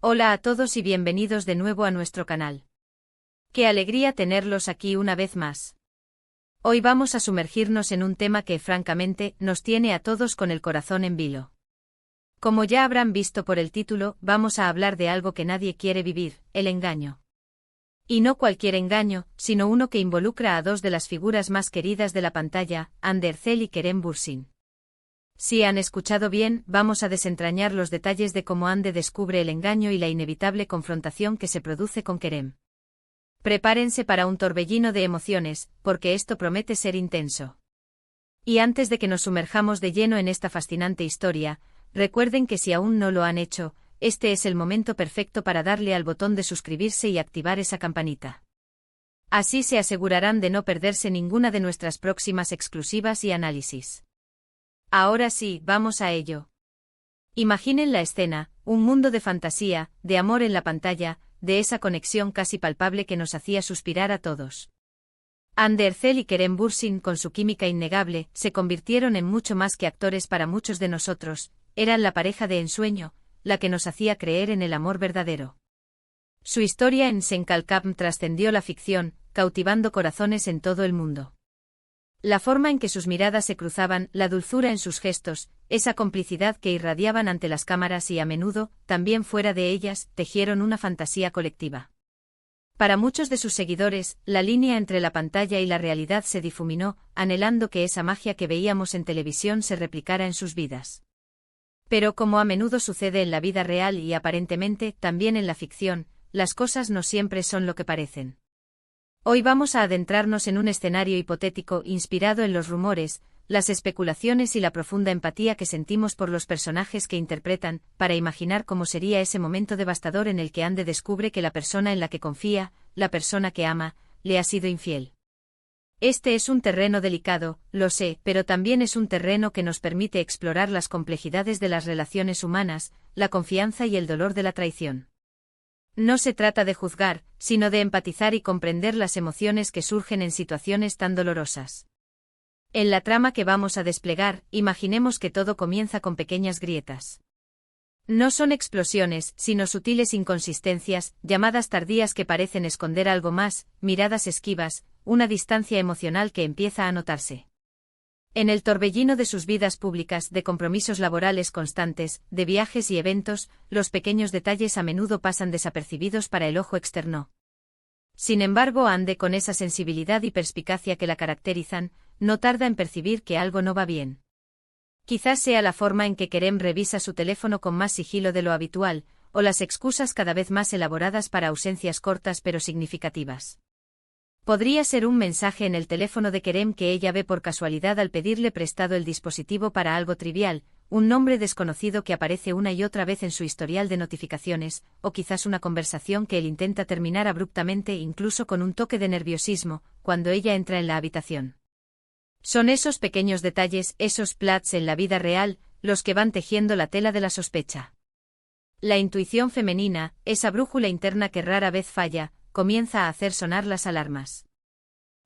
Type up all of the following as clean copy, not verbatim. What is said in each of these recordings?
Hola a todos y bienvenidos de nuevo a nuestro canal. Qué alegría tenerlos aquí una vez más. Hoy vamos a sumergirnos en un tema que, francamente, nos tiene a todos con el corazón en vilo. Como ya habrán visto por el título, vamos a hablar de algo que nadie quiere vivir, el engaño. Y no cualquier engaño, sino uno que involucra a dos de las figuras más queridas de la pantalla, Hande Erçel y Kerem Bürsin. Si han escuchado bien, vamos a desentrañar los detalles de cómo Hande descubre el engaño y la inevitable confrontación que se produce con Kerem. Prepárense para un torbellino de emociones, porque esto promete ser intenso. Y antes de que nos sumerjamos de lleno en esta fascinante historia, recuerden que si aún no lo han hecho, este es el momento perfecto para darle al botón de suscribirse y activar esa campanita. Así se asegurarán de no perderse ninguna de nuestras próximas exclusivas y análisis. Ahora sí, vamos a ello. Imaginen la escena, un mundo de fantasía, de amor en la pantalla, de esa conexión casi palpable que nos hacía suspirar a todos. Hande Erçel y Kerem Bürsin, con su química innegable, se convirtieron en mucho más que actores para muchos de nosotros, eran la pareja de ensueño, la que nos hacía creer en el amor verdadero. Su historia en Sen Kalkam trascendió la ficción, cautivando corazones en todo el mundo. La forma en que sus miradas se cruzaban, la dulzura en sus gestos, esa complicidad que irradiaban ante las cámaras y a menudo, también fuera de ellas, tejieron una fantasía colectiva. Para muchos de sus seguidores, la línea entre la pantalla y la realidad se difuminó, anhelando que esa magia que veíamos en televisión se replicara en sus vidas. Pero como a menudo sucede en la vida real y aparentemente también en la ficción, las cosas no siempre son lo que parecen. Hoy vamos a adentrarnos en un escenario hipotético inspirado en los rumores, las especulaciones y la profunda empatía que sentimos por los personajes que interpretan, para imaginar cómo sería ese momento devastador en el que Hande descubre que la persona en la que confía, la persona que ama, le ha sido infiel. Este es un terreno delicado, lo sé, pero también es un terreno que nos permite explorar las complejidades de las relaciones humanas, la confianza y el dolor de la traición. No se trata de juzgar, sino de empatizar y comprender las emociones que surgen en situaciones tan dolorosas. En la trama que vamos a desplegar, imaginemos que todo comienza con pequeñas grietas. No son explosiones, sino sutiles inconsistencias, llamadas tardías que parecen esconder algo más, miradas esquivas, una distancia emocional que empieza a notarse. En el torbellino de sus vidas públicas, de compromisos laborales constantes, de viajes y eventos, los pequeños detalles a menudo pasan desapercibidos para el ojo externo. Sin embargo, Hande, con esa sensibilidad y perspicacia que la caracterizan, no tarda en percibir que algo no va bien. Quizás sea la forma en que Kerem revisa su teléfono con más sigilo de lo habitual, o las excusas cada vez más elaboradas para ausencias cortas pero significativas. Podría ser un mensaje en el teléfono de Kerem que ella ve por casualidad al pedirle prestado el dispositivo para algo trivial, un nombre desconocido que aparece una y otra vez en su historial de notificaciones, o quizás una conversación que él intenta terminar abruptamente incluso con un toque de nerviosismo, cuando ella entra en la habitación. Son esos pequeños detalles, esos plats en la vida real, los que van tejiendo la tela de la sospecha. La intuición femenina, esa brújula interna que rara vez falla, comienza a hacer sonar las alarmas.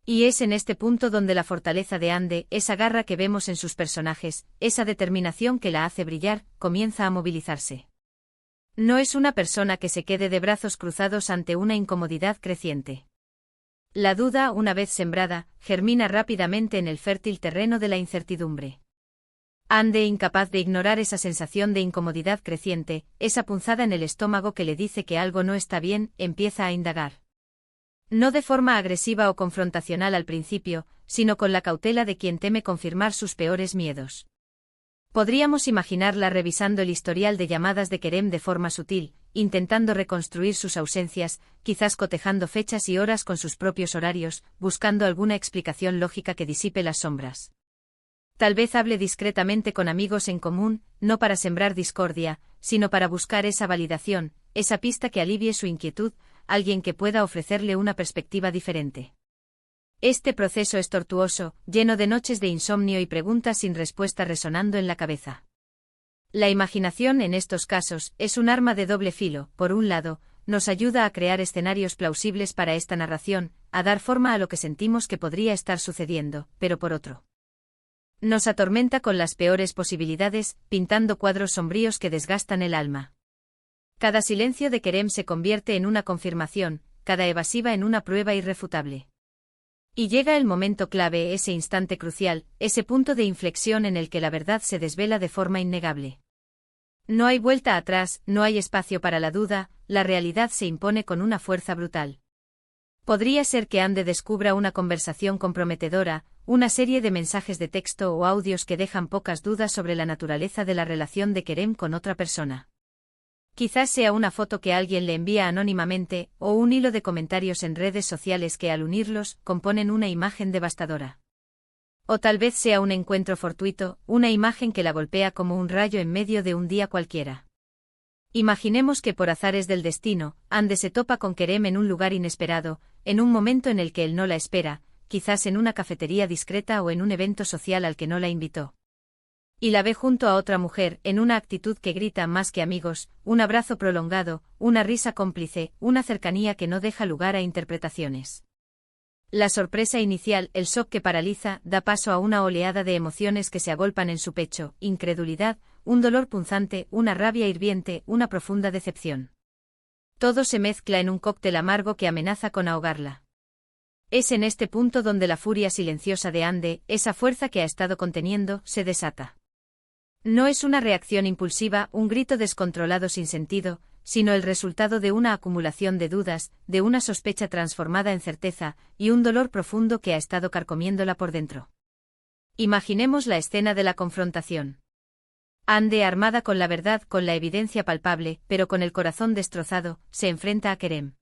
Y es en este punto donde la fortaleza de Hande, esa garra que vemos en sus personajes, esa determinación que la hace brillar, comienza a movilizarse. No es una persona que se quede de brazos cruzados ante una incomodidad creciente. La duda, una vez sembrada, germina rápidamente en el fértil terreno de la incertidumbre. Hande, incapaz de ignorar esa sensación de incomodidad creciente, esa punzada en el estómago que le dice que algo no está bien, empieza a indagar. No de forma agresiva o confrontacional al principio, sino con la cautela de quien teme confirmar sus peores miedos. Podríamos imaginarla revisando el historial de llamadas de Kerem de forma sutil, intentando reconstruir sus ausencias, quizás cotejando fechas y horas con sus propios horarios, buscando alguna explicación lógica que disipe las sombras. Tal vez hable discretamente con amigos en común, no para sembrar discordia, sino para buscar esa validación, esa pista que alivie su inquietud, alguien que pueda ofrecerle una perspectiva diferente. Este proceso es tortuoso, lleno de noches de insomnio y preguntas sin respuesta resonando en la cabeza. La imaginación en estos casos es un arma de doble filo. Por un lado, nos ayuda a crear escenarios plausibles para esta narración, a dar forma a lo que sentimos que podría estar sucediendo, pero por otro, nos atormenta con las peores posibilidades, pintando cuadros sombríos que desgastan el alma. Cada silencio de Kerem se convierte en una confirmación, cada evasiva en una prueba irrefutable. Y llega el momento clave, ese instante crucial, ese punto de inflexión en el que la verdad se desvela de forma innegable. No hay vuelta atrás, no hay espacio para la duda, la realidad se impone con una fuerza brutal. Podría ser que Ande descubra una conversación comprometedora, una serie de mensajes de texto o audios que dejan pocas dudas sobre la naturaleza de la relación de Kerem con otra persona. Quizás sea una foto que alguien le envía anónimamente, o un hilo de comentarios en redes sociales que al unirlos, componen una imagen devastadora. O tal vez sea un encuentro fortuito, una imagen que la golpea como un rayo en medio de un día cualquiera. Imaginemos que por azares del destino, Ande se topa con Kerem en un lugar inesperado, en un momento en el que él no la espera, quizás en una cafetería discreta o en un evento social al que no la invitó. Y la ve junto a otra mujer, en una actitud que grita más que amigos, un abrazo prolongado, una risa cómplice, una cercanía que no deja lugar a interpretaciones. La sorpresa inicial, el shock que paraliza, da paso a una oleada de emociones que se agolpan en su pecho, incredulidad, un dolor punzante, una rabia hirviente, una profunda decepción. Todo se mezcla en un cóctel amargo que amenaza con ahogarla. Es en este punto donde la furia silenciosa de Ande, esa fuerza que ha estado conteniendo, se desata. No es una reacción impulsiva, un grito descontrolado sin sentido, sino el resultado de una acumulación de dudas, de una sospecha transformada en certeza, y un dolor profundo que ha estado carcomiéndola por dentro. Imaginemos la escena de la confrontación. Ande, armada con la verdad, con la evidencia palpable, pero con el corazón destrozado, se enfrenta a Kerem.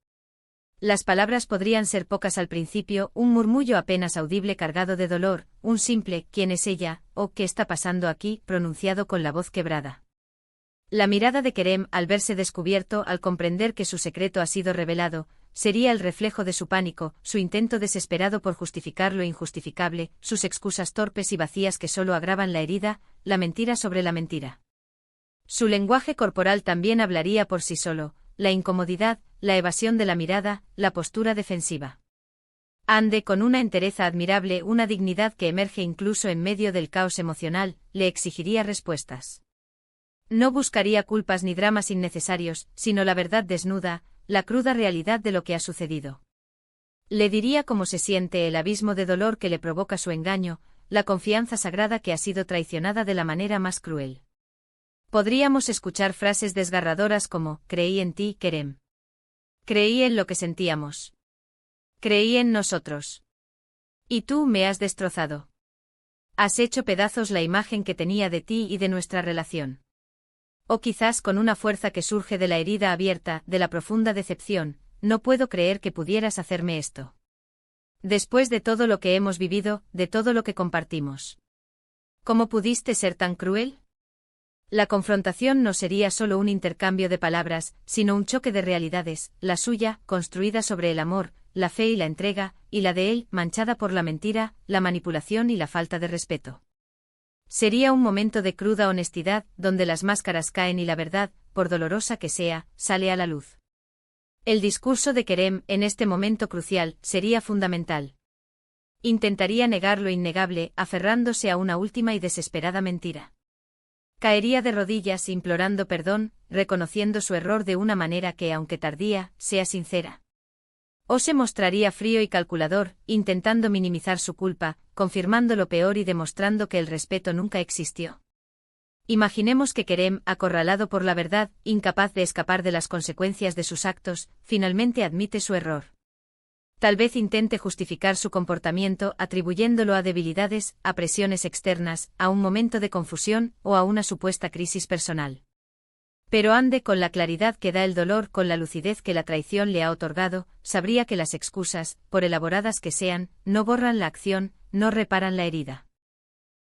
Las palabras podrían ser pocas al principio, un murmullo apenas audible cargado de dolor, un simple «¿Quién es ella?» o «¿Qué está pasando aquí?» pronunciado con la voz quebrada. La mirada de Kerem, al verse descubierto, al comprender que su secreto ha sido revelado, sería el reflejo de su pánico, su intento desesperado por justificar lo injustificable, sus excusas torpes y vacías que solo agravan la herida, la mentira sobre la mentira. Su lenguaje corporal también hablaría por sí solo, la incomodidad, la evasión de la mirada, la postura defensiva. Ande, con una entereza admirable, una dignidad que emerge incluso en medio del caos emocional, le exigiría respuestas. No buscaría culpas ni dramas innecesarios, sino la verdad desnuda, la cruda realidad de lo que ha sucedido. Le diría cómo se siente, el abismo de dolor que le provoca su engaño, la confianza sagrada que ha sido traicionada de la manera más cruel. Podríamos escuchar frases desgarradoras como, «Creí en ti, Kerem. Creí en lo que sentíamos. Creí en nosotros. Y tú me has destrozado. Has hecho pedazos la imagen que tenía de ti y de nuestra relación». O quizás con una fuerza que surge de la herida abierta, de la profunda decepción, «No puedo creer que pudieras hacerme esto. Después de todo lo que hemos vivido, de todo lo que compartimos. ¿Cómo pudiste ser tan cruel?». La confrontación no sería solo un intercambio de palabras, sino un choque de realidades, la suya, construida sobre el amor, la fe y la entrega, y la de él, manchada por la mentira, la manipulación y la falta de respeto. Sería un momento de cruda honestidad, donde las máscaras caen y la verdad, por dolorosa que sea, sale a la luz. El discurso de Kerem, en este momento crucial, sería fundamental. Intentaría negar lo innegable, aferrándose a una última y desesperada mentira. Caería de rodillas implorando perdón, reconociendo su error de una manera que, aunque tardía, sea sincera. O se mostraría frío y calculador, intentando minimizar su culpa, confirmando lo peor y demostrando que el respeto nunca existió. Imaginemos que Kerem, acorralado por la verdad, incapaz de escapar de las consecuencias de sus actos, finalmente admite su error. Tal vez intente justificar su comportamiento atribuyéndolo a debilidades, a presiones externas, a un momento de confusión o a una supuesta crisis personal. Pero Ande, con la claridad que da el dolor, con la lucidez que la traición le ha otorgado, sabría que las excusas, por elaboradas que sean, no borran la acción, no reparan la herida.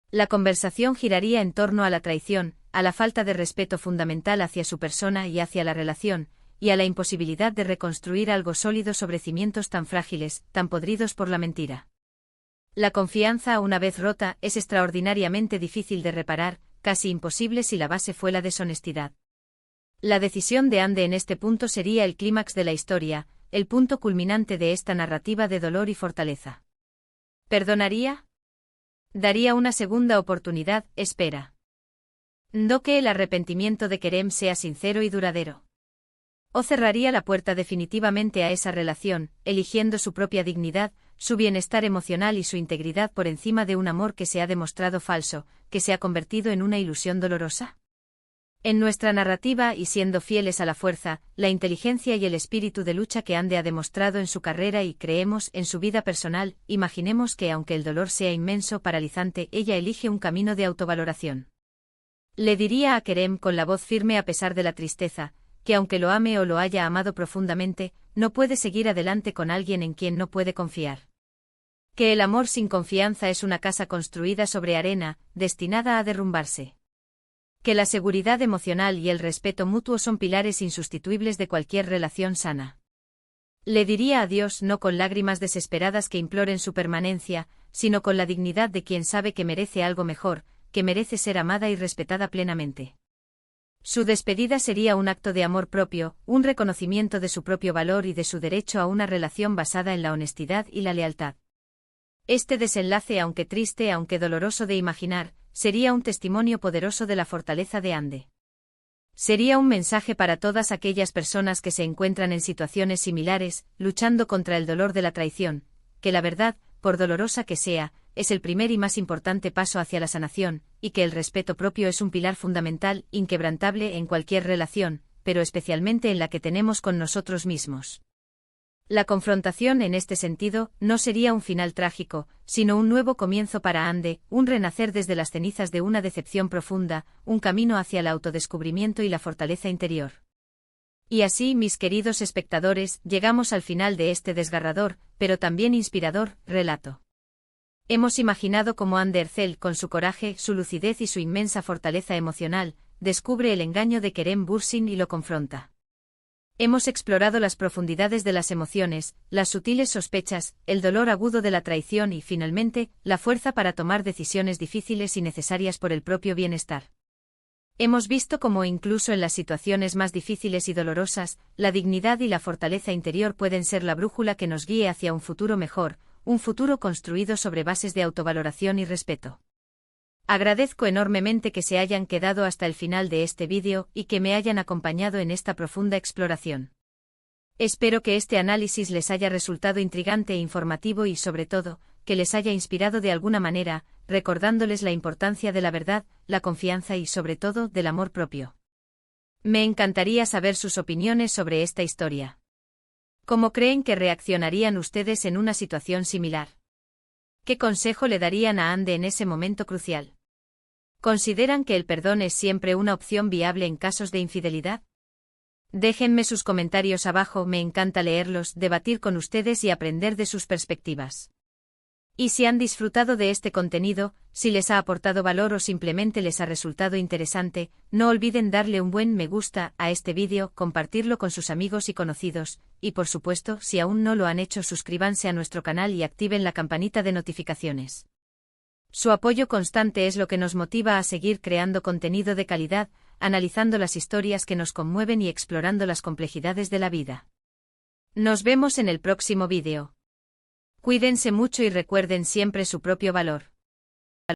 La conversación giraría en torno a la traición, a la falta de respeto fundamental hacia su persona y hacia la relación, y a la imposibilidad de reconstruir algo sólido sobre cimientos tan frágiles, tan podridos por la mentira. La confianza, una vez rota, es extraordinariamente difícil de reparar, casi imposible si la base fue la deshonestidad. La decisión de Ande en este punto sería el clímax de la historia, el punto culminante de esta narrativa de dolor y fortaleza. ¿Perdonaría? ¿Daría una segunda oportunidad? Espera. No que el arrepentimiento de Kerem sea sincero y duradero. O cerraría la puerta definitivamente a esa relación, eligiendo su propia dignidad, su bienestar emocional y su integridad por encima de un amor que se ha demostrado falso, que se ha convertido en una ilusión dolorosa. En nuestra narrativa y siendo fieles a la fuerza, la inteligencia y el espíritu de lucha que Ande ha demostrado en su carrera y creemos en su vida personal, imaginemos que aunque el dolor sea inmenso, paralizante, ella elige un camino de autovaloración. Le diría a Kerem con la voz firme a pesar de la tristeza, que aunque lo ame o lo haya amado profundamente, no puede seguir adelante con alguien en quien no puede confiar. Que el amor sin confianza es una casa construida sobre arena, destinada a derrumbarse. Que la seguridad emocional y el respeto mutuo son pilares insustituibles de cualquier relación sana. Le diría adiós no con lágrimas desesperadas que imploren su permanencia, sino con la dignidad de quien sabe que merece algo mejor, que merece ser amada y respetada plenamente. Su despedida sería un acto de amor propio, un reconocimiento de su propio valor y de su derecho a una relación basada en la honestidad y la lealtad. Este desenlace, aunque triste, aunque doloroso de imaginar, sería un testimonio poderoso de la fortaleza de Ande. Sería un mensaje para todas aquellas personas que se encuentran en situaciones similares, luchando contra el dolor de la traición, que la verdad, por dolorosa que sea, es el primer y más importante paso hacia la sanación, y que el respeto propio es un pilar fundamental, inquebrantable en cualquier relación, pero especialmente en la que tenemos con nosotros mismos. La confrontación en este sentido no sería un final trágico, sino un nuevo comienzo para Ande, un renacer desde las cenizas de una decepción profunda, un camino hacia el autodescubrimiento y la fortaleza interior. Y así, mis queridos espectadores, llegamos al final de este desgarrador, pero también inspirador, relato. Hemos imaginado cómo Ande Ercel, con su coraje, su lucidez y su inmensa fortaleza emocional, descubre el engaño de Kerem Bürsin y lo confronta. Hemos explorado las profundidades de las emociones, las sutiles sospechas, el dolor agudo de la traición y, finalmente, la fuerza para tomar decisiones difíciles y necesarias por el propio bienestar. Hemos visto cómo incluso en las situaciones más difíciles y dolorosas, la dignidad y la fortaleza interior pueden ser la brújula que nos guíe hacia un futuro mejor, un futuro construido sobre bases de autovaloración y respeto. Agradezco enormemente que se hayan quedado hasta el final de este vídeo y que me hayan acompañado en esta profunda exploración. Espero que este análisis les haya resultado intrigante e informativo y, sobre todo, que les haya inspirado de alguna manera, recordándoles la importancia de la verdad, la confianza y, sobre todo, del amor propio. Me encantaría saber sus opiniones sobre esta historia. ¿Cómo creen que reaccionarían ustedes en una situación similar? ¿Qué consejo le darían a Ande en ese momento crucial? ¿Consideran que el perdón es siempre una opción viable en casos de infidelidad? Déjenme sus comentarios abajo, me encanta leerlos, debatir con ustedes y aprender de sus perspectivas. Y si han disfrutado de este contenido, si les ha aportado valor o simplemente les ha resultado interesante, no olviden darle un buen me gusta a este vídeo, compartirlo con sus amigos y conocidos, y por supuesto, si aún no lo han hecho, suscríbanse a nuestro canal y activen la campanita de notificaciones. Su apoyo constante es lo que nos motiva a seguir creando contenido de calidad, analizando las historias que nos conmueven y explorando las complejidades de la vida. Nos vemos en el próximo vídeo. Cuídense mucho y recuerden siempre su propio valor.